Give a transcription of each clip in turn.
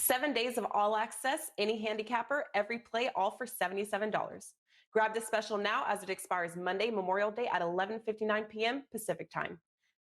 7 days of all access, any handicapper, every play, all for $77. Grab this special now as it expires Monday, Memorial Day at 11:59 p.m. Pacific Time.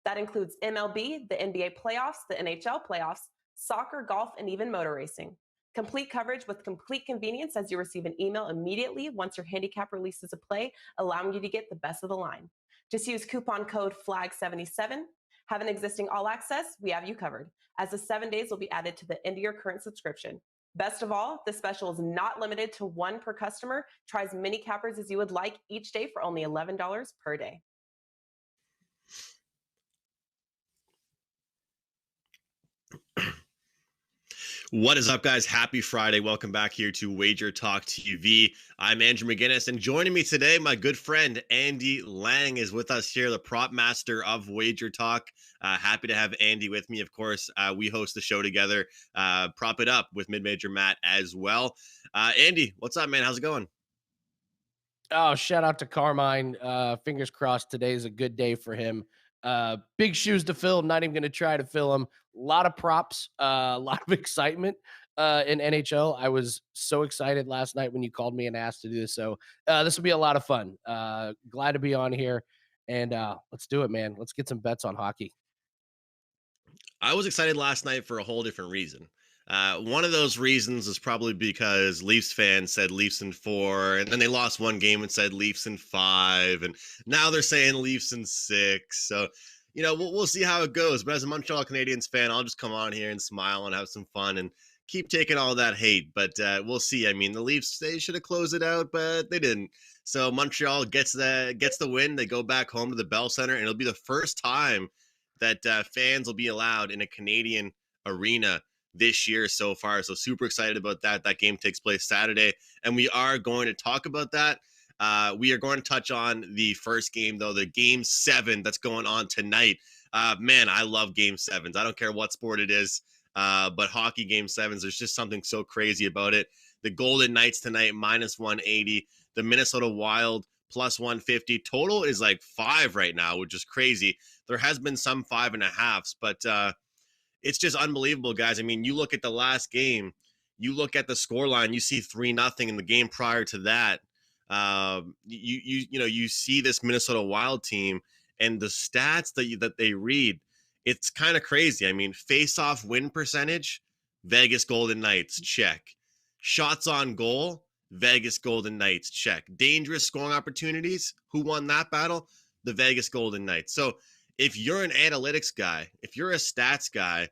That includes MLB, the NBA playoffs, the NHL playoffs, soccer, golf, and even motor racing. Complete coverage with complete convenience as you receive an email immediately once your handicap releases a play, allowing you to get the best of the line. Just use coupon code FLAG77. Have an existing all access? We have you covered, as the 7 days will be added to the end of your current subscription. Best of all, this special is not limited to one per customer. Try as many cappers as you would like each day for only $11 per day. What is up, guys? Happy Friday. Welcome back here to WagerTalk TV. I'm Andrew McInnis, and joining me today, my good friend Andy Lang is with us here, the prop master of WagerTalk. Happy to have Andy with me. Of course, we host the show together, Prop It Up with Mid-Major Matt as well. Andy, what's up, man? How's it going? Oh, shout out to Carmine. Fingers crossed today's a good day for him. Big shoes to fill. I'm not even going to try to fill them. A lot of props, a lot of excitement in NHL. I was so excited last night when you called me and asked to do this. So this will be a lot of fun. Glad to be on here. And let's do it, man. Let's get some bets on hockey. I was excited last night for a whole different reason. One of those reasons is probably because Leafs fans said Leafs in 4, and then they lost one game and said Leafs in 5, and now they're saying Leafs in 6. So, you know, we'll see how it goes. But as a Montreal Canadiens fan, I'll just come on here and smile and have some fun and keep taking all that hate. But we'll see. I mean, the Leafs, they should have closed it out, but they didn't. So Montreal gets the win. They go back home to the Bell Center, and it'll be the first time that fans will be allowed in a Canadian arena this year so far. So super excited about that. That game takes place Saturday, and we are going to talk about that. We are going to touch on the first game, though, the Game 7 that's going on tonight. Man, I love Game 7s. I don't care what sport it is, but hockey Game 7s, there's just something so crazy about it. The Golden Knights tonight, minus 180. The Minnesota Wild, plus 150. Total is like 5 right now, which is crazy. There has been some 5.5s, but it's just unbelievable, guys. I mean, you look at the last game, you look at the scoreline, you see 3-0 in the game prior to that. You see this Minnesota Wild team and the stats that they read. It's kind of crazy. I mean, face-off win percentage, Vegas Golden Knights, check. Shots on goal, Vegas Golden Knights, check. Dangerous scoring opportunities, who won that battle? The Vegas Golden Knights. So if you're an analytics guy, if you're a stats guy,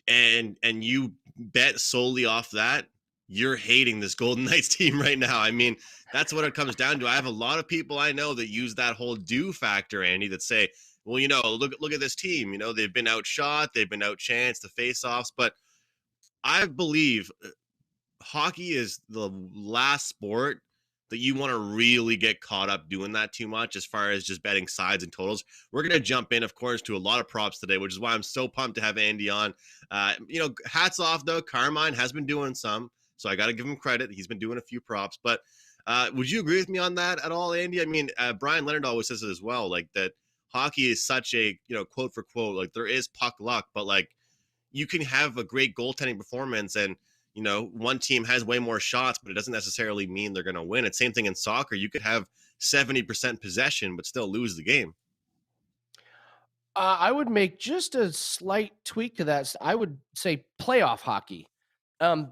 and you bet solely off that, you're hating this Golden Knights team right now. I mean, that's what it comes down to. I have a lot of people I know that use that whole do factor, Andy, that say, well, you know, look at this team. You know, they've been outshot, they've been outchanced, the faceoffs. But I believe hockey is the last sport that you want to really get caught up doing that too much as far as just betting sides and totals. We're going to jump in, of course, to a lot of props today, which is why I'm so pumped to have Andy on. Hats off, though. Carmine has been doing some, so I got to give him credit. He's been doing a few props. But would you agree with me on that at all, Andy? I mean, Brian Leonard always says it as well, like that hockey is such a, quote for quote, like there is puck luck, but like you can have a great goaltending performance and, one team has way more shots, but it doesn't necessarily mean they're going to win. It's same thing in soccer. You could have 70% possession, but still lose the game. I would make just a slight tweak to that. I would say playoff hockey. Right.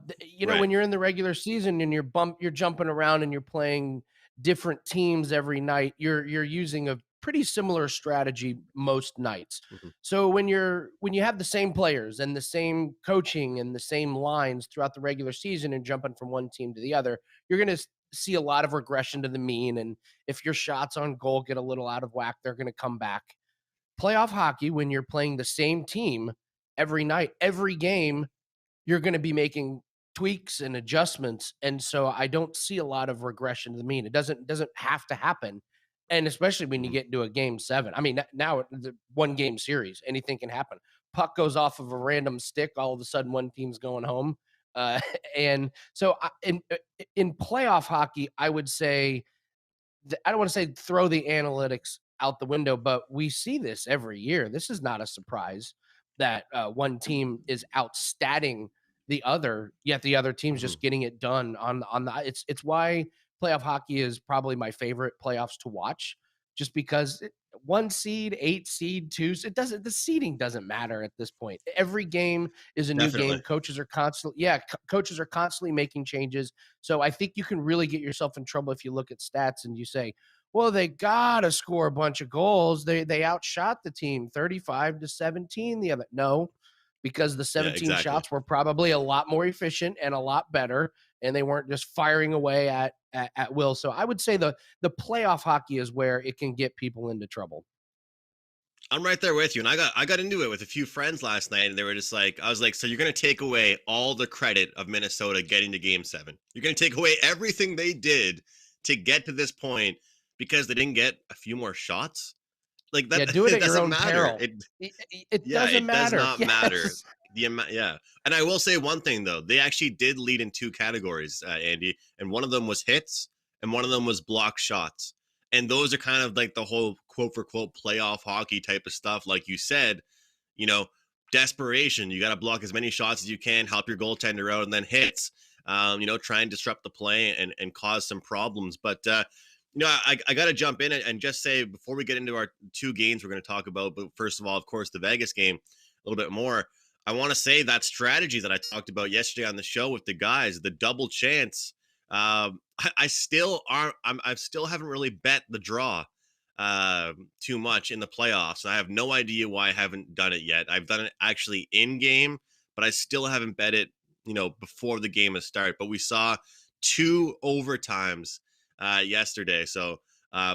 When you're in the regular season and you're jumping around and you're playing different teams every night, you're using a pretty similar strategy most nights. Mm-hmm. So when you have the same players and the same coaching and the same lines throughout the regular season and jumping from one team to the other, you're going to see a lot of regression to the mean. And if your shots on goal get a little out of whack, they're going to come back. Playoff hockey, when you're playing the same team every night, every game, you're going to be making tweaks and adjustments. And so I don't see a lot of regression to the mean. It doesn't have to happen. And especially when you get into a Game 7. I mean, now the one game series, anything can happen. Puck goes off of a random stick. All of a sudden, one team's going home. And so in playoff hockey, I would say, I don't want to say throw the analytics out the window, but we see this every year. This is not a surprise that one team is outstatting the other, yet the other team's Mhm. just getting it done on the it's why playoff hockey is probably my favorite playoffs to watch, just because 1 seed, 8 seed, two, the seeding doesn't matter at this point. Every game is a new Definitely. game. Coaches are constantly making changes. So I think you can really get yourself in trouble if you look at stats and you say, well, they gotta score a bunch of goals. They outshot the team 35-17 the other. No, because the Yeah, 17 exactly. shots were probably a lot more efficient and a lot better, and they weren't just firing away at will. So I would say the playoff hockey is where it can get people into trouble. I'm right there with you. And I got into it with a few friends last night, and they were just like, I was like, so you're gonna take away all the credit of Minnesota getting to game 7. You're gonna take away everything they did to get to this point because they didn't get a few more shots? Like that Yeah, do it it at your doesn't own matter. peril. It Yeah, doesn't it does matter. not matter. Yes. The amount, yeah. And I will say one thing though, they actually did lead in 2 categories, Andy, and one of them was hits, and one of them was block shots. And those are kind of like the whole quote for quote playoff hockey type of stuff. Like you said, you know, desperation. You got to block as many shots as you can, help your goaltender out, and then hits. Try and disrupt the play and cause some problems. But I got to jump in and just say before we get into our 2 games we're going to talk about, but first of all, of course, the Vegas game a little bit more. I want to say that strategy that I talked about yesterday on the show with the guys, the double chance. I still haven't really bet the draw too much in the playoffs. I have no idea why I haven't done it yet. I've done it actually in game, but I still haven't bet it, before the game has started. But we saw 2 overtimes yesterday, so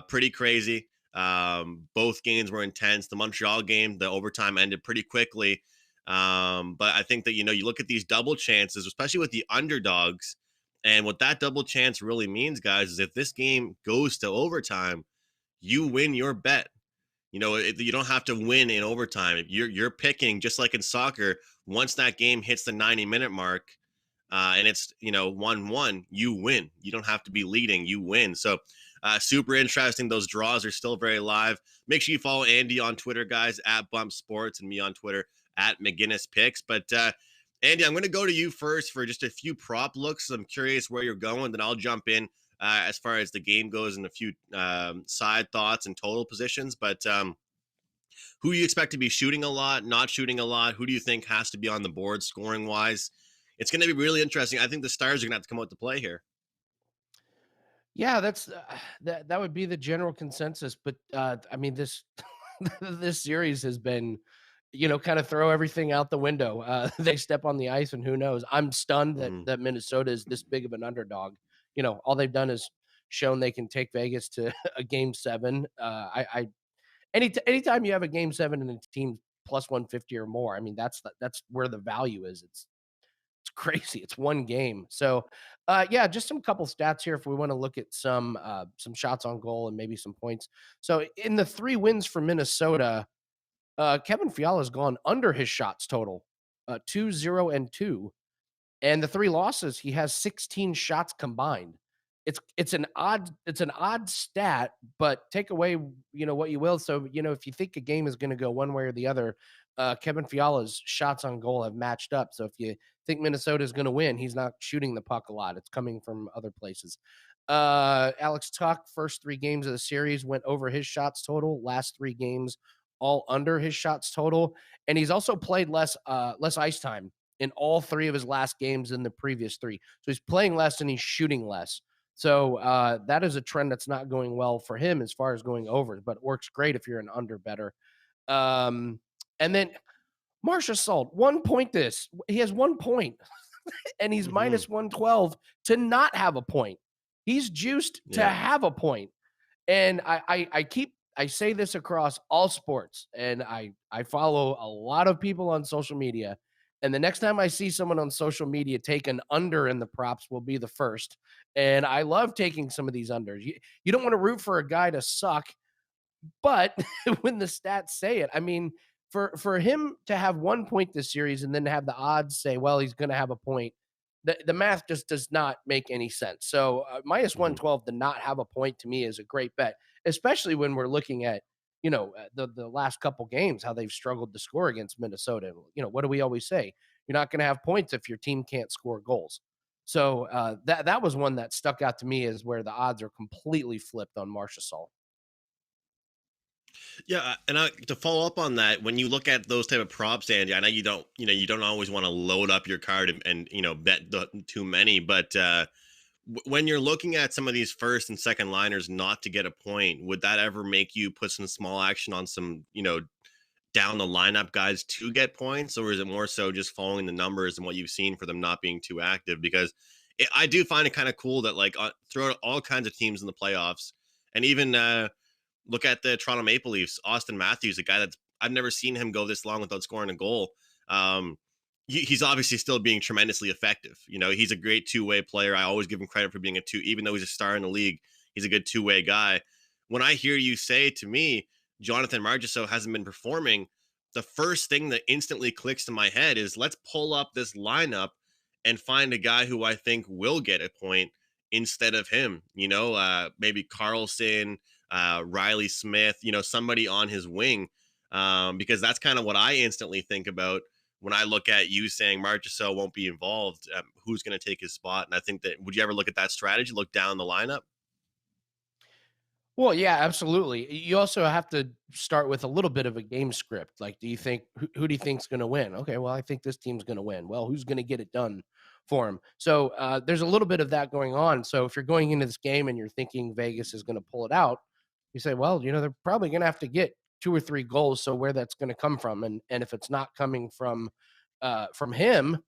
pretty crazy. Both games were intense. The Montreal game, the overtime ended pretty quickly. But I think that, you look at these double chances, especially with the underdogs, and what that double chance really means, guys, is if this game goes to overtime, you win your bet. You don't have to win in overtime. If you're picking, just like in soccer, once that game hits the 90-minute mark, and it's 1-1, you win. You don't have to be leading, you win. So super interesting. Those draws are still very live. Make sure you follow Andy on Twitter, guys, at Bump Sports, and me on Twitter at McInnis Picks. But Andy, I'm going to go to you first for just a few prop looks. I'm curious where you're going, then I'll jump in as far as the game goes and a few side thoughts and total positions. But who do you expect to be shooting a lot, not shooting a lot? Who do you think has to be on the board scoring wise? It's going to be really interesting. I think the Stars are going to have to come out to play here. Yeah, that's that would be the general consensus. But I mean, this this series has been, kind of throw everything out the window. They step on the ice, and who knows? I'm stunned that Mm-hmm. that Minnesota is this big of an underdog. All they've done is shown they can take Vegas to a game 7. Anytime you have a game 7 and a team plus 150 or more, I mean, that's where the value is. It's crazy. It's one game. So, yeah, just some couple stats here if we want to look at some shots on goal and maybe some points. So, in the 3 wins for Minnesota, Kevin Fiala has gone under his shots total, 2-0-2. And the 3 losses, he has 16 shots combined. It's an odd stat, but take away, what you will. So, if you think a game is going to go one way or the other, Kevin Fiala's shots on goal have matched up. So if you think Minnesota is going to win, he's not shooting the puck a lot. It's coming from other places. Alex Tuck, first 3 games of the series went over his shots total. Last 3 games, all under his shots total. And he's also played less ice time in all 3 of his last games than the previous 3. So he's playing less and he's shooting less. So that is a trend that's not going well for him as far as going over, but it works great if you're an under better. And then Marcia Salt, 1 point he has 1 point and he's minus 112 to not have a point. He's juiced to have a point. And I say this across all sports, and I follow a lot of people on social media. And the next time I see someone on social media take an under in the props will be the first. And I love taking some of these unders. You don't want to root for a guy to suck, but when the stats say it, I mean, for him to have 1 point this series and then to have the odds say, well, he's going to have a point, the math just does not make any sense. So minus 112 to not have a point to me is a great bet, especially when we're looking at, the last couple games, how they've struggled to score against Minnesota. What do we always say? You're not going to have points if your team can't score goals. So that was one that stuck out to me as where the odds are completely flipped on Marchessault. Yeah, and to follow up on that, when you look at those type of props, Andy, I know you don't always want to load up your card and bet too many, but when you're looking at some of these first and second liners not to get a point, would that ever make you put some small action on some down the lineup guys to get points, or is it more so just following the numbers and what you've seen for them not being too active? Because I do find it kind of cool that like throw all kinds of teams in the playoffs, and even look at the Toronto Maple Leafs. Austin Matthews, a guy that's I've never seen him go this long without scoring a goal. He's obviously still being tremendously effective. He's a great two-way player. I always give him credit for being a two, even though he's a star in the league. He's a good two-way guy. When I hear you say to me, Jonathan Marchessault hasn't been performing, the first thing that instantly clicks to my head is let's pull up this lineup and find a guy who I think will get a point instead of him. Maybe Carlson, Riley Smith, somebody on his wing, because that's kind of what I instantly think about when I look at you saying Marchessault won't be involved. Who's going to take his spot? And I think that, would you ever look at that strategy, look down the lineup? Well, yeah, absolutely. You also have to start with a little bit of a game script. Like, do you think who do you think's going to win? Okay, well, I think this team's going to win. Well, who's going to get it done for him? So there's a little bit of that going on. So if you're going into this game and you're thinking Vegas is going to pull it out, you say, well, they're probably going to have to get 2 or 3 goals. So where that's going to come from, and if it's not coming from him,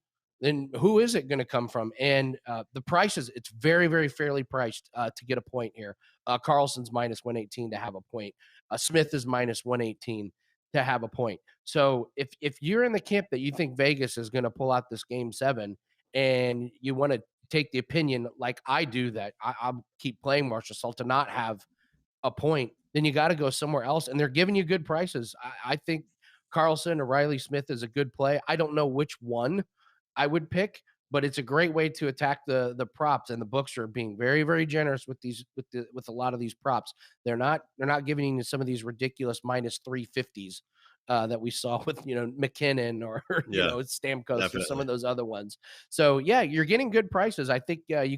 then who is it going to come from? And the prices, it's very, very fairly priced to get a point here. Carlson's minus 118 to have a point. Smith is minus 118 to have a point. So if you're in the camp that you think Vegas is going to pull out this game 7, and you want to take the opinion like I do that I'll keep playing Marchessault to not have a point, then you got to go somewhere else. And they're giving you good prices. I think Carlson or Riley Smith is a good play. I don't know which one I would pick, but it's a great way to attack the props, and the books are being very, very generous with with a lot of these props. They're not giving you some of these ridiculous minus 350s that we saw with McInnis or Stamkos definitely. or some of those other ones. So yeah, you're getting good prices. I think you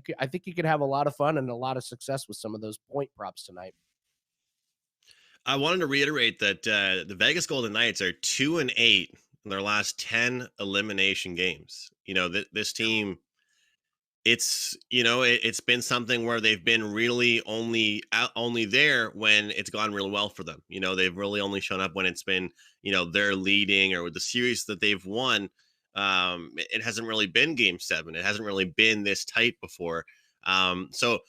could have a lot of fun and a lot of success with some of those point props tonight. I wanted to reiterate that the Vegas Golden Knights are 2-8 in their last 10 elimination games. This team, it's been something where they've been really only there when it's gone real well for them. They've really only shown up when it's been, they're leading, or with the series that they've won. It hasn't really been game 7. It hasn't really been this tight before. So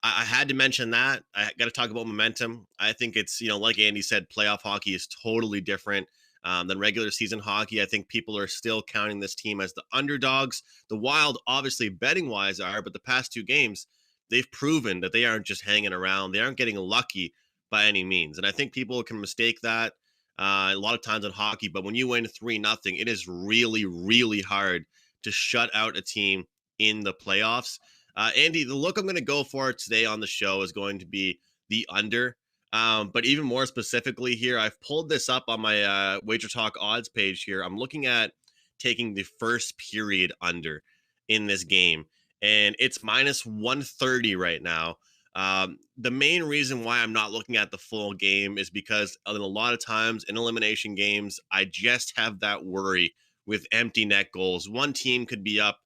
I had to mention that. I got to talk about momentum. I think it's, like Andy said, playoff hockey is totally different than regular season hockey. I think people are still counting this team as the underdogs. The Wild, obviously, betting wise, are, but the past 2 games, they've proven that they aren't just hanging around. They aren't getting lucky by any means. And I think people can mistake that a lot of times in hockey. But when you win 3-0, it is really, really hard to shut out a team in the playoffs. Andy, the look I'm going to go for today on the show is going to be the under. But even more specifically here, I've pulled this up on my WagerTalk odds page here. I'm looking at taking the first period under in this game, and it's minus 130 right now. The main reason why I'm not looking at the full game is because a lot of times in elimination games, I just have that worry with empty net goals. One team could be up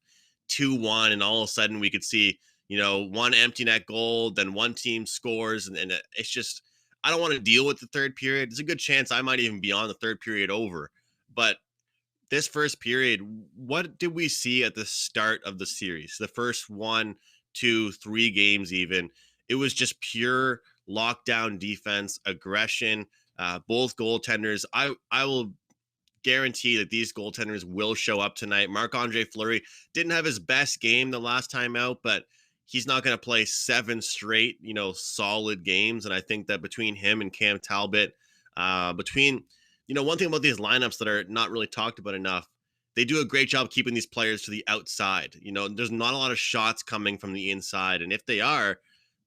2-1, and all of a sudden we could see, one empty net goal, then one team scores, and it's just, I don't want to deal with the third period. There's a good chance I might even be on the third period over. But this first period, what did we see at the start of the series? The first 1, 2, 3 games even, it was just pure lockdown defense, aggression, both goaltenders. I will guarantee that these goaltenders will show up tonight. Marc-Andre Fleury didn't have his best game the last time out, but he's not going to play 7 straight, solid games. And I think that between him and Cam Talbot, one thing about these lineups that are not really talked about enough, they do a great job keeping these players to the outside. There's not a lot of shots coming from the inside. And if they are,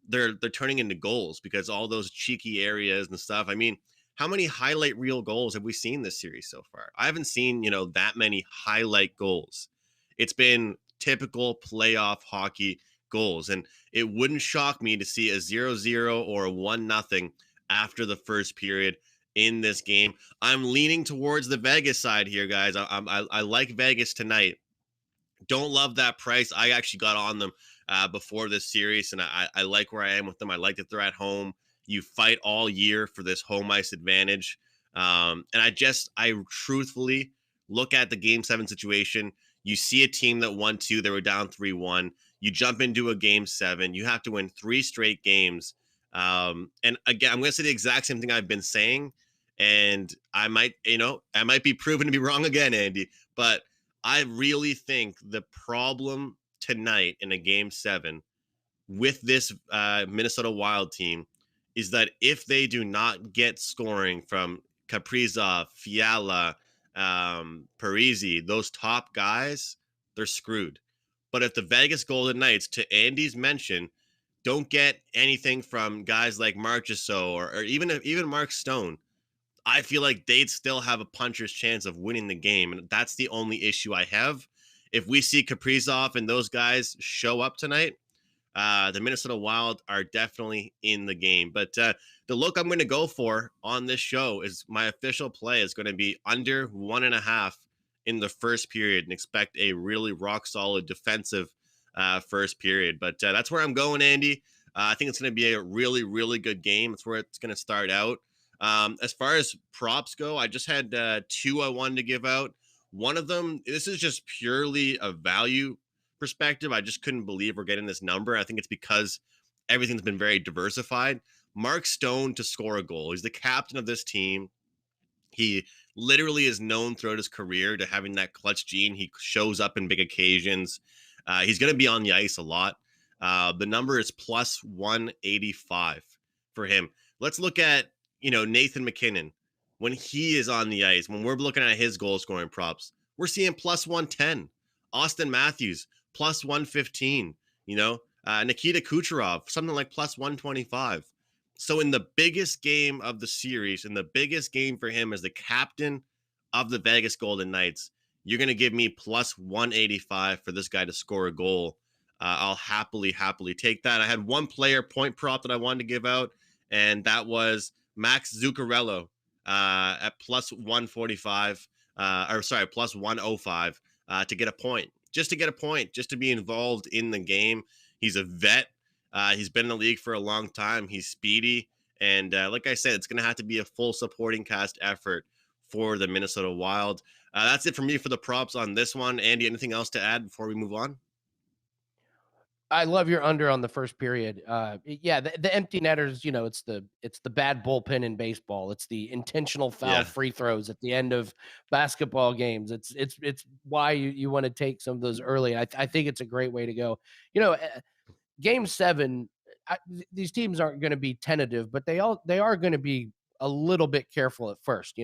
they're turning into goals because all those cheeky areas and stuff. I mean, how many highlight reel goals have we seen this series so far? I haven't seen, that many highlight goals. It's been typical playoff hockey goals. And it wouldn't shock me to see a 0-0 or a 1-0 after the first period in this game. I'm leaning towards the Vegas side here, guys. I like Vegas tonight. Don't love that price. I actually got on them before this series, and I like where I am with them. I like that they're at home. You fight all year for this home ice advantage. And I truthfully look at the game 7 situation. You see a team that won 2, they were down 3-1. You jump into a game 7. You have to win 3 straight games. And again, I'm going to say the exact same thing I've been saying. And I might be proven to be wrong again, Andy, but I really think the problem tonight in a game 7 with this Minnesota Wild team is that if they do not get scoring from Kaprizov, Fiala, Parise, those top guys, they're screwed. But if the Vegas Golden Knights, to Andy's mention, don't get anything from guys like Marchessault or even Mark Stone, I feel like they'd still have a puncher's chance of winning the game. And that's the only issue I have. If we see Kaprizov and those guys show up tonight, the Minnesota Wild are definitely in the game. But the look I'm going to go for on this show is my official play is going to be under 1.5 in the first period and expect a really rock solid defensive first period. But that's where I'm going, Andy. I think it's going to be a really, really good game. That's where it's going to start out. As far as props go, I just had 2 I wanted to give out. One of them, this is just purely a value perspective. I just couldn't believe we're getting this number. I think it's because everything's been very diversified. Mark Stone to score a goal. He's the captain of this team. He literally is known throughout his career to having that clutch gene. He shows up in big occasions. He's going to be on the ice a lot. The number is plus 185 for him. Let's look at Nathan McKinnon, when he is on the ice, when we're looking at his goal scoring props, we're seeing plus 110. Austin Matthews, plus 115. Nikita Kucherov, something like plus 125. So in the biggest game of the series, and the biggest game for him as the captain of the Vegas Golden Knights, you're going to give me plus 185 for this guy to score a goal. I'll happily take that. I had one player point prop that I wanted to give out, and that was Max Zuccarello at plus 145, plus 105 to get a point. Just to get a point, just to be involved in the game. He's a vet. He's been in the league for a long time. He's speedy. And like I said, it's going to have to be a full supporting cast effort for the Minnesota Wild. That's it for me for the props on this one. Andy, anything else to add before we move on? I love your under on the first period. The empty netters, it's the bad bullpen in baseball. It's the intentional foul free throws at the end of basketball games. It's why you want to take some of those early. I think it's a great way to go. Game 7, these teams aren't going to be tentative, but they are going to be a little bit careful at first.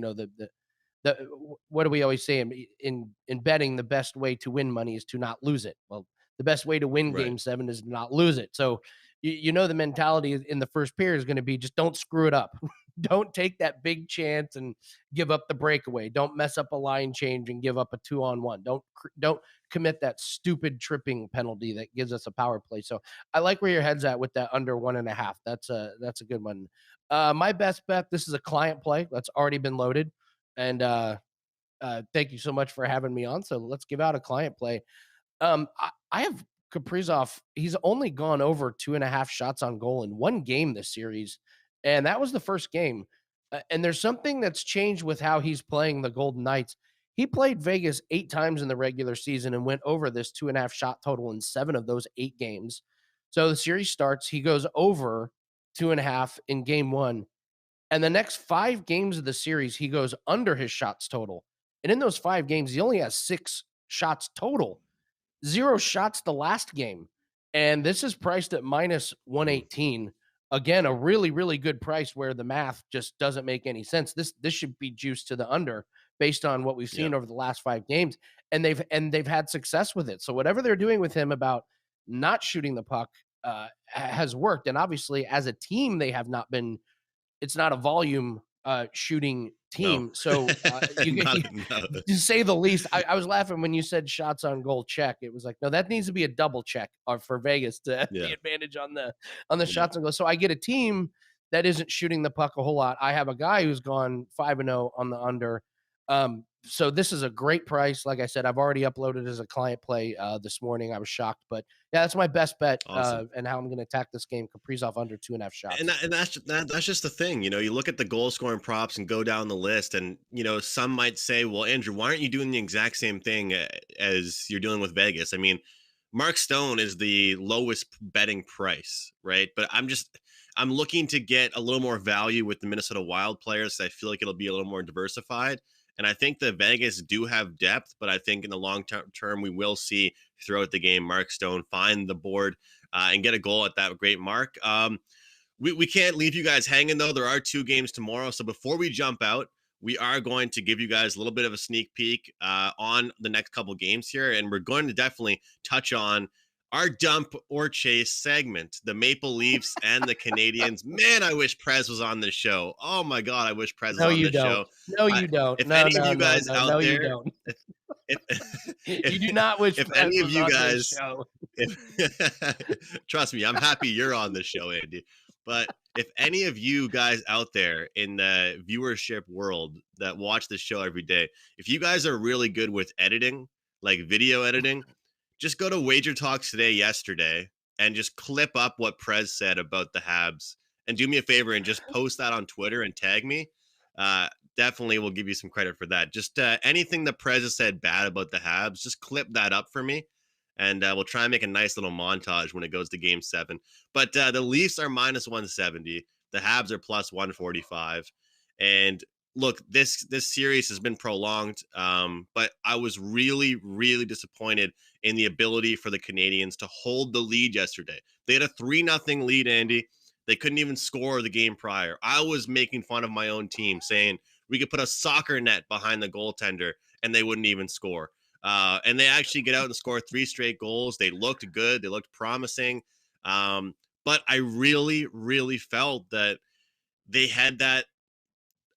What do we always say in betting? The best way to win money is to not lose it. Well, the best way to win Game 7 is to not lose it. So, the mentality in the first period is going to be just don't screw it up. Don't take that big chance and give up the breakaway. Don't mess up a line change and give up a 2-on-1. Don't commit that stupid tripping penalty that gives us a power play. So I like where your head's at with that under 1.5. That's a good one. My best bet, this is a client play that's already been loaded. And thank you so much for having me on. So let's give out a client play. I have Kaprizov. He's only gone over 2.5 shots on goal in one game this series, and that was the first game. And there's something that's changed with how he's playing the Golden Knights. He played Vegas 8 times in the regular season and went over this 2.5 shot total in 7 of those 8 games. So the series starts, he goes over 2.5 in game 1. And the next 5 games of the series, he goes under his shots total. And in those 5 games, he only has 6 shots total. 0 shots the last game. And this is priced at minus 118. Again, a really, really good price where the math just doesn't make any sense. This should be juiced to the under based on what we've seen over the last 5 games. And they've had success with it. So whatever they're doing with him about not shooting the puck has worked. And obviously, as a team, they have not been. It's not a volume shooting No, team. So you no. to say the least, I was laughing when you said shots on goal check. It was like, no, that needs to be a double check for Vegas to have the Yeah, advantage on the yeah. shots on goal. So I get a team that isn't shooting the puck a whole lot. I have a guy who's gone 5-0 on the under. So this is a great price. Like I said, I've already uploaded as a client play this morning. I was shocked, but yeah, that's my best bet Awesome. and how I'm going to attack this game. Kaprizov under 2.5 shots. And that's just the thing, you look at the goal scoring props and go down the list, and some might say, well, Andrew, why aren't you doing the exact same thing as you're doing with Vegas? I mean, Mark Stone is the lowest betting price, right? But I'm looking to get a little more value with the Minnesota Wild players. So I feel like it'll be a little more diversified. And I think the Vegas do have depth, but I think in the long term, we will see throughout the game Mark Stone find the board and get a goal at that great mark. We can't leave you guys hanging, though. There are 2 games tomorrow. So before we jump out, we are going to give you guys a little bit of a sneak peek on the next couple games here. And we're going to definitely touch on our dump or chase segment, the Maple Leafs and the Canadians. Man, I wish Prez was on this show. Oh, my God, I wish Prez was No, on you this don't. show. No, you don't. If No, any of no, you no, guys no, out no, you there, don't. if, You do not wish if Prez any of was you on this guys, show. trust me, I'm happy you're on the show, Andy. But if any of you guys out there in the viewership world that watch the show every day, if you guys are really good with editing, like video editing, just go to WagerTalk yesterday, and just clip up what Prez said about the Habs, and do me a favor and just post that on Twitter and tag me. Uh, Definitely will give you some credit for that. Just anything that Prez has said bad about the Habs, just clip that up for me, and we'll try and make a nice little montage when it goes to Game 7. But the Leafs are minus 170. The Habs are plus 145. And look, this series has been prolonged, but I was really, really disappointed in the ability for the Canadians to hold the lead yesterday. They had a 3-0 lead, Andy. They couldn't even score the game prior. I was making fun of my own team, saying we could put a soccer net behind the goaltender and they wouldn't even score. And they actually get out and score 3 straight goals. They looked good. They looked promising. But I really, really felt that they had that,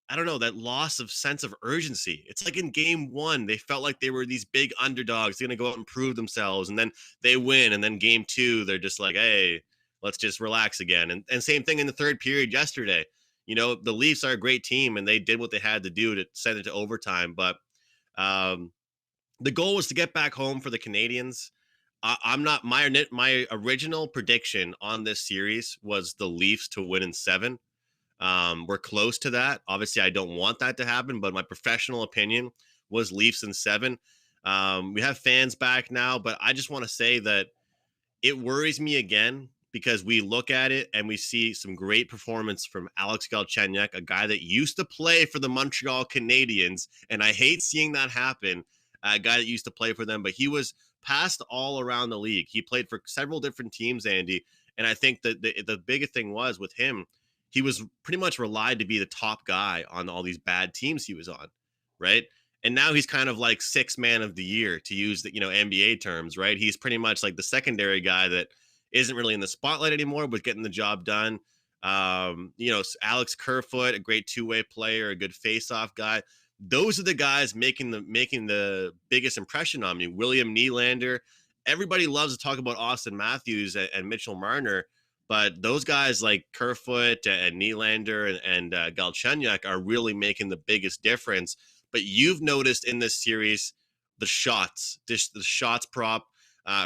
I don't know, that loss of sense of urgency. It's like in game 1, they felt like they were these big underdogs. They're going to go out and prove themselves. And then they win. And then game 2, they're just like, hey, let's just relax again. And same thing in the third period yesterday. The Leafs are a great team, and they did what they had to do to send it to overtime. But the goal was to get back home for the Canadians. I'm not my original prediction on this series was the Leafs to win in 7. We're close to that. Obviously, I don't want that to happen, but my professional opinion was Leafs in 7. We have fans back now, but I just want to say that it worries me again because we look at it and we see some great performance from Alex Galchenyuk, a guy that used to play for the Montreal Canadiens, and I hate seeing that happen. A guy that used to play for them, but he was passed all around the league. He played for several different teams, Andy, and I think that the biggest thing was with him, he was pretty much relied to be the top guy on all these bad teams he was on, right? And now he's kind of like 6th man of the year, to use the NBA terms, right? He's pretty much like the secondary guy that isn't really in the spotlight anymore, but getting the job done. Alex Kerfoot, a great 2-way player, a good face-off guy. Those are the guys making the biggest impression on me. William Nylander. Everybody loves to talk about Austin Matthews and Mitchell Marner, but those guys like Kerfoot and Nylander and Galchenyuk are really making the biggest difference. But you've noticed in this series the shots prop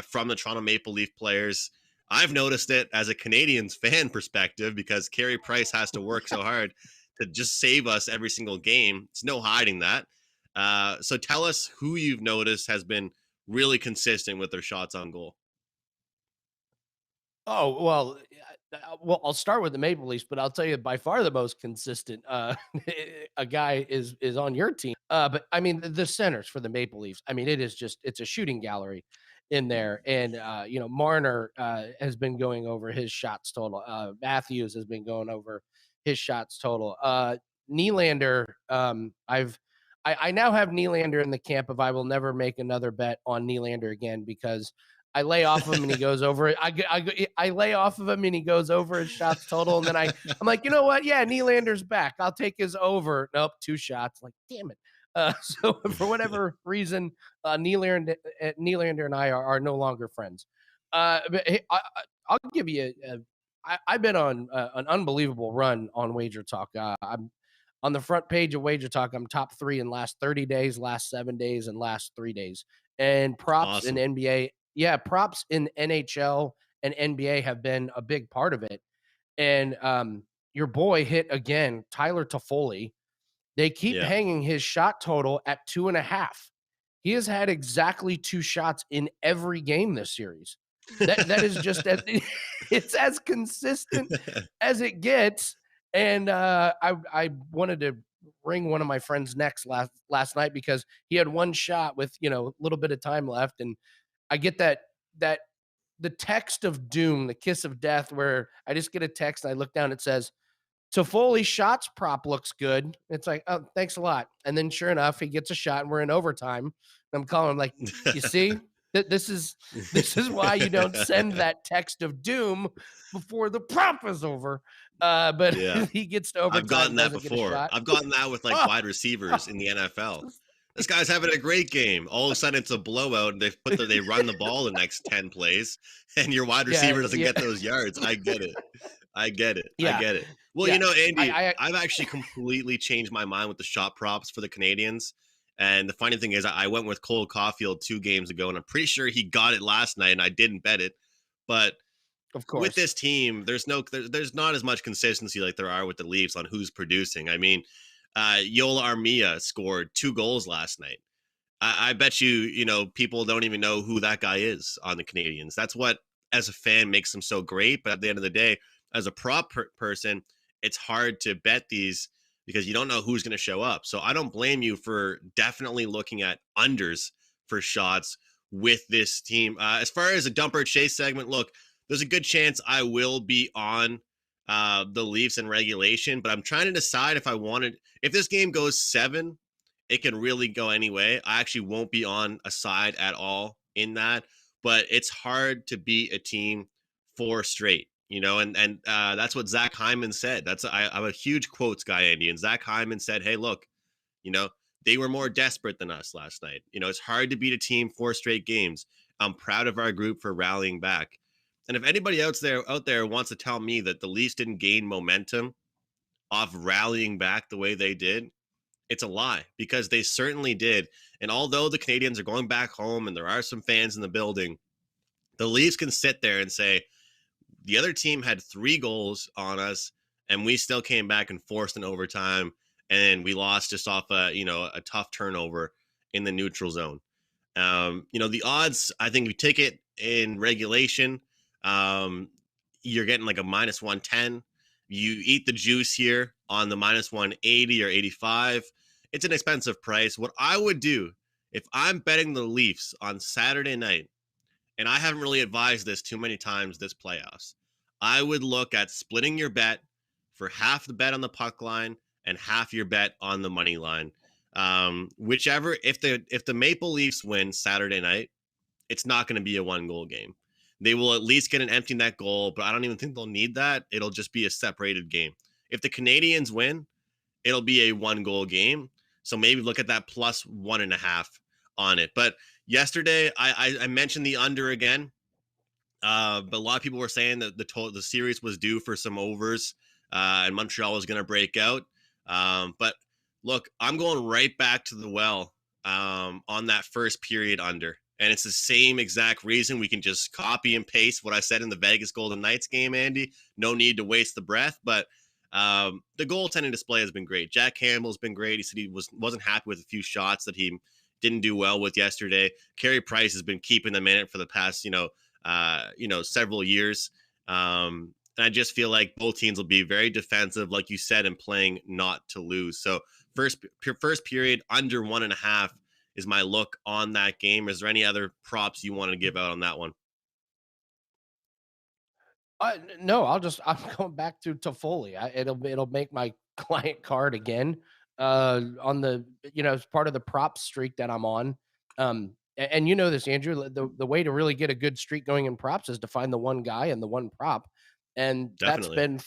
from the Toronto Maple Leaf players. I've noticed it as a Canadiens fan perspective because Carey Price has to work so hard to just save us every single game. It's no hiding that. So tell us who you've noticed has been really consistent with their shots on goal. Oh, well, I'll start with the Maple Leafs, but I'll tell you by far the most consistent a guy is on your team. But I mean the centers for the Maple Leafs. I mean it's a shooting gallery in there, and Marner has been going over his shots total. Matthews has been going over his shots total. Nylander, I now have Nylander in the camp of I will never make another bet on Nylander again because I lay off him and he goes over it. I lay off of him and he goes over his shots total. And then I'm like, you know what? Yeah, Nylander's back. I'll take his over. Nope, 2 shots. Like, damn it. So for whatever reason, Nylander and I are no longer friends. But hey, I'll give you I've been on an unbelievable run on WagerTalk. I'm on the front page of WagerTalk. I'm top 3 in last 30 days, last 7 days, and last 3 days. And props in NBA. Yeah, props in NHL and NBA have been a big part of it. And your boy hit again, Tyler Toffoli. They keep hanging his shot total at 2.5. He has had exactly 2 shots in every game this series. That is just it's as consistent as it gets. And I wanted to ring one of my friends' necks last night because he had 1 shot with a little bit of time left, and I get that the text of doom, the kiss of death, where I just get a text and I look down, it says, Toffoli shots prop looks good. It's like, oh, thanks a lot. And then sure enough, he gets a shot and we're in overtime. I'm calling him like, you see, this is why you don't send that text of doom before the prop is over. But he gets to overtime. I've gotten that before. I've gotten that with wide receivers in the NFL. This guy's having a great game. All of a sudden, it's a blowout, and they run the ball the next 10 plays, and your wide receiver doesn't get those yards. I get it. I get it. Well, Andy, I've actually completely changed my mind with the shot props for the Canadians. And the funny thing is, I went with Cole Caulfield 2 games ago, and I'm pretty sure he got it last night, and I didn't bet it. But of course, with this team, there's not as much consistency like there are with the Leafs on who's producing. I mean, Yoel Armia scored 2 goals last night. I bet you, people don't even know who that guy is on the Canadians. That's what, as a fan, makes them so great. But at the end of the day, as a prop person, it's hard to bet these because you don't know who's going to show up. So I don't blame you for definitely looking at unders for shots with this team. As far as a dumper chase segment, look, there's a good chance I will be on the Leafs in regulation, but I'm trying to decide if this game goes 7, it can really go anyway. I actually won't be on a side at all in that, but it's hard to beat a team 4 straight, and that's what Zach Hyman said. I'm a huge quotes guy, Andy, and Zach Hyman said, hey, look, they were more desperate than us last night. It's hard to beat a team 4 straight games. I'm proud of our group for rallying back. And if anybody out there wants to tell me that the Leafs didn't gain momentum off rallying back the way they did, it's a lie, because they certainly did. And although the Canadians are going back home and there are some fans in the building, the Leafs can sit there and say, the other team had 3 goals on us and we still came back and forced an overtime, and we lost just off a tough turnover in the neutral zone. The odds, I think we take it in regulation. You're getting like a -110. You eat the juice here on the -180 or 85. It's an expensive price. What I would do if I'm betting the Leafs on Saturday night, and I haven't really advised this too many times this playoffs, I would look at splitting your bet for half the bet on the puck line and half your bet on the money line. Whichever, if the Maple Leafs win Saturday night, it's not going to be a 1-goal game. They will at least get an empty net goal, but I don't even think they'll need that. It'll just be a separated game. If the Canadians win, it'll be a 1-goal game. So maybe look at that +1.5 on it. But yesterday, I mentioned the under again. But a lot of people were saying that the series was due for some overs, and Montreal was going to break out. But look, I'm going right back to the well on that first period under. And it's the same exact reason. We can just copy and paste what I said in the Vegas Golden Knights game, Andy. No need to waste the breath. But the goaltending display has been great. Jack Campbell's been great. He said he wasn't happy with a few shots that he didn't do well with yesterday. Carey Price has been keeping them in it for the past, several years. And I just feel like both teams will be very defensive, like you said, and playing not to lose. So first period under 1.5 is my look on that game. Is there any other props you want to give out on that one? No, I'm going back to Toffoli. It'll make my client card again on the, as part of the prop streak that I'm on. And you know this, Andrew, the way to really get a good streak going in props is to find the one guy and the one prop. And Definitely.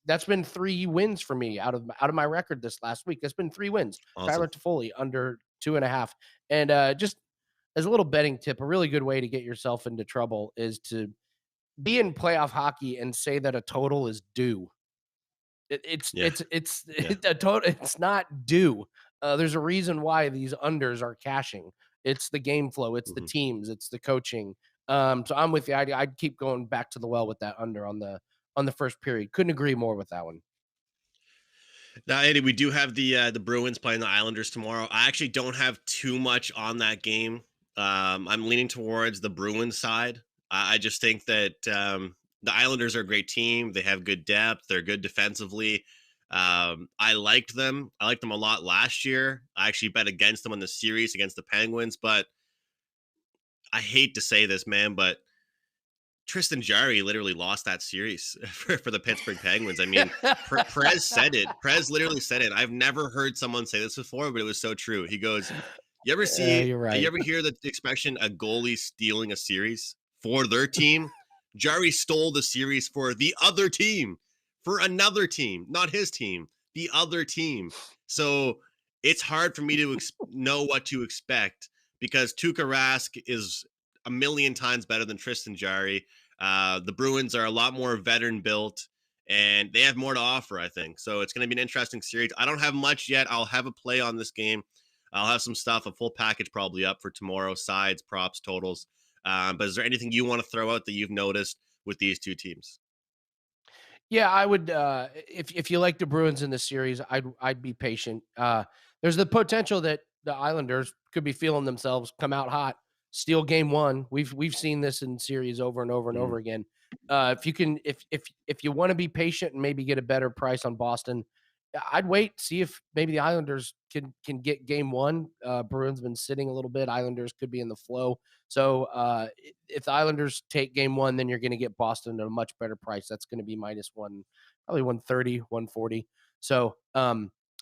that's been 3 wins for me out of my record this last week. That's been 3 wins. Awesome. Tyler Toffoli under 2.5. And just as a little betting tip, a really good way to get yourself into trouble is to be in playoff hockey and say that a total is due. Yeah. Yeah. A total. It's not due. There's a reason why these unders are cashing. It's the game flow. It's the Mhm. teams. It's the coaching. So I'm with you. I'd keep going back to the well with that under on the first period. Couldn't agree more with that one. Now, Eddie, we do have the Bruins playing the Islanders tomorrow. I actually don't have too much on that game. I'm leaning towards the Bruins side. I just think that the Islanders are a great team. They have good depth. They're good defensively. I liked them. I liked them a lot last year. I actually bet against them in the series against the Penguins, but I hate to say this, man, but Tristan Jarry literally lost that series for the Pittsburgh Penguins. I mean, Prez said it. Prez literally said it. I've never heard someone say this before, but it was so true. He goes, You're you right. ever hear the expression, a goalie stealing a series for their team? Jarry stole the series for the other team, for another team, not his team, the other team. So it's hard for me to know what to expect because Tuukka Rask is a million times better than Tristan Jarry. The Bruins are a lot more veteran built and they have more to offer, I think. So it's going to be an interesting series. I don't have much yet. I'll have a play on this game. I'll have some stuff, a full package probably up for tomorrow, sides, props, totals. But is there anything you want to throw out that you've noticed with these two teams? Yeah, I would. If you like the Bruins in this series, I'd be patient. There's the potential that the Islanders could be feeling themselves, come out hot, steal game one. We've seen this in series over and over and Mm, over again. If you can, if you want to be patient and maybe get a better price on Boston, I'd wait, see if maybe the Islanders can get game one. Bruins been sitting a little bit. Islanders could be in the flow. So if the Islanders take game one, then you're going to get Boston at a much better price. That's going to be minus one, probably 130, 140. So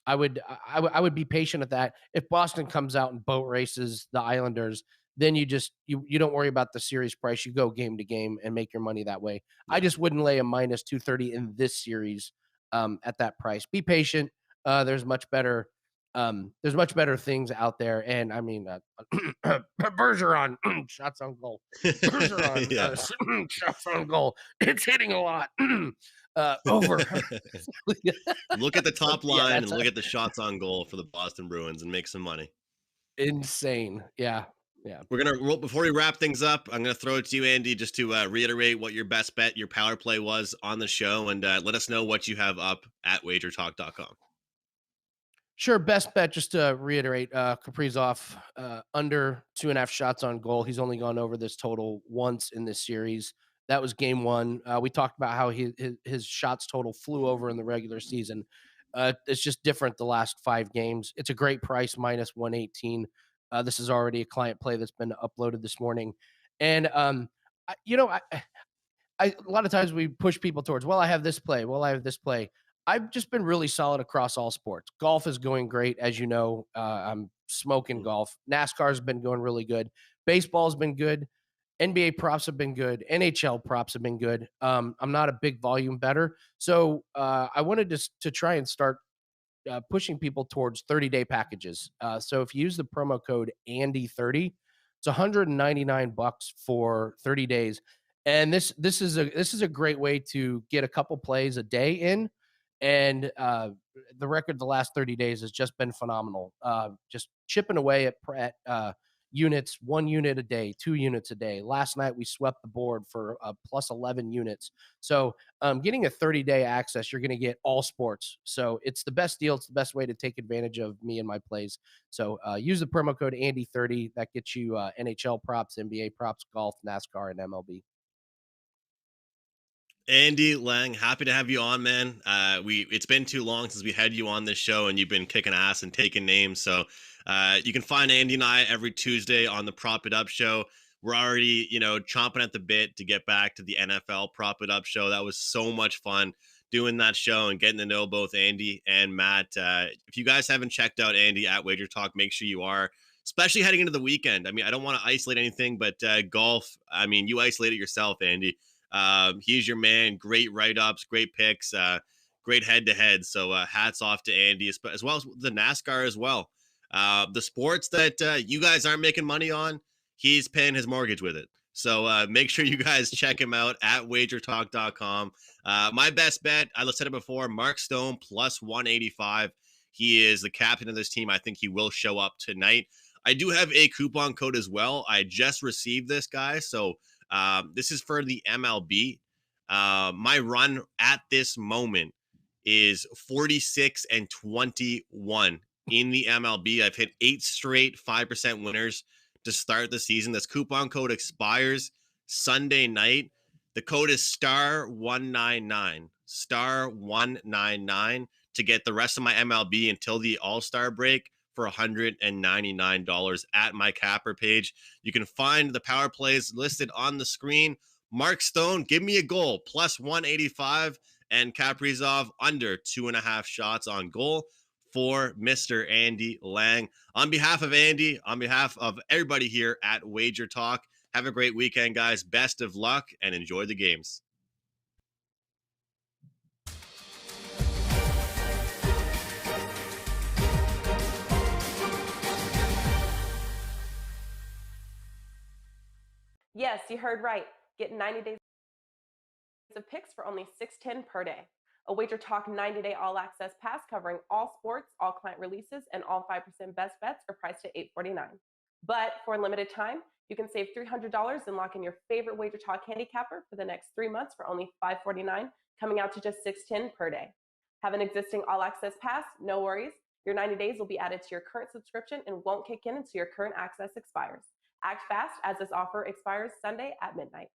I would be patient at that. If Boston comes out and boat races the Islanders, then you don't worry about the series price. You go game to game and make your money that way. I yeah. just wouldn't lay a minus 230 in this series at that price. Be patient. There's much better things out there. And I mean, Bergeron shots on goal. Bergeron Yeah. shots on goal. It's hitting a lot. Over. Look at the top Yeah, line and that's look at the shots on goal for the Boston Bruins and make some money. insane. Yeah. Yeah. Before we wrap things up, I'm gonna throw it to you, Andy, just to reiterate what your best bet, your power play was on the show, and let us know what you have up at WagerTalk.com. Sure. Best bet, just to reiterate, Kaprizov under 2.5 shots on goal. He's only gone over this total once in this series. That was game one. We talked about how his shots total flew over in the regular season. It's just different the last 5 games. It's a great price, minus 118. This is already a client play that's been uploaded this morning. And, a lot of times we push people towards, well, I have this play. Well, I have this play. I've just been really solid across all sports. Golf is going great, as you know. I'm smoking Mm. golf. NASCAR's been going really good. Baseball's been good. NBA props have been good. NHL props have been good. I'm not a big volume better, so I wanted to try and start pushing people towards 30-day packages. So if you use the promo code Andy30, it's $199 for 30 days. And this is a great way to get a couple plays a day in. And the record the last 30 days has just been phenomenal. Just chipping away at units, 1 unit a day, 2 units a day. Last night we swept the board for plus 11 units. So getting a 30-day access, you're going to get all sports. So it's the best deal. It's the best way to take advantage of me and my plays. So use the promo code Andy30. That gets you NHL props, NBA props, golf, NASCAR, and MLB. Andy Lang, happy to have you on, man. It's been too long since we had you on this show, and you've been kicking ass and taking names. So you can find Andy and I every Tuesday on the Prop It Up show. We're already, chomping at the bit to get back to the NFL Prop It Up show. That was so much fun doing that show and getting to know both Andy and Matt. If you guys haven't checked out Andy at Wager Talk, make sure you are. especially heading into the weekend. I mean, I don't want to isolate anything, but golf, I mean, you isolate it yourself, Andy. He's your man. Great write-ups, great picks, great head-to-head. So hats off to Andy, as well as the NASCAR as well. The sports that you guys aren't making money on, he's paying his mortgage with it. So make sure you guys check him out at WagerTalk.com. My best bet, I said it before, Mark Stone plus 185. He is the captain of this team. I think he will show up tonight. I do have a coupon code as well. I just received this, guys. So this is for the MLB. My run at this moment is 46-21 in the MLB. I've hit 8 straight 5% winners to start the season. This coupon code expires Sunday night. The code is *199, *199 to get the rest of my MLB until the All-Star break for $199 at my capper page. You can find the power plays listed on the screen. Mark Stone, give me a goal, plus 185, and Kaprizov under 2.5 shots on goal for Mr. Andy Lang. On behalf of Andy, on behalf of everybody here at Wager Talk, have a great weekend, guys. Best of luck and enjoy the games. Yes, you heard right. Get 90 days of picks for only $6.10 per day. A Wager Talk 90-day all-access pass covering all sports, all client releases, and all 5% best bets are priced at $8.49. But for a limited time, you can save $300 and lock in your favorite Wager Talk handicapper for the next 3 months for only $5.49, coming out to just $6.10 per day. Have an existing all-access pass? No worries. Your 90 days will be added to your current subscription and won't kick in until your current access expires. Act fast, as this offer expires Sunday at midnight.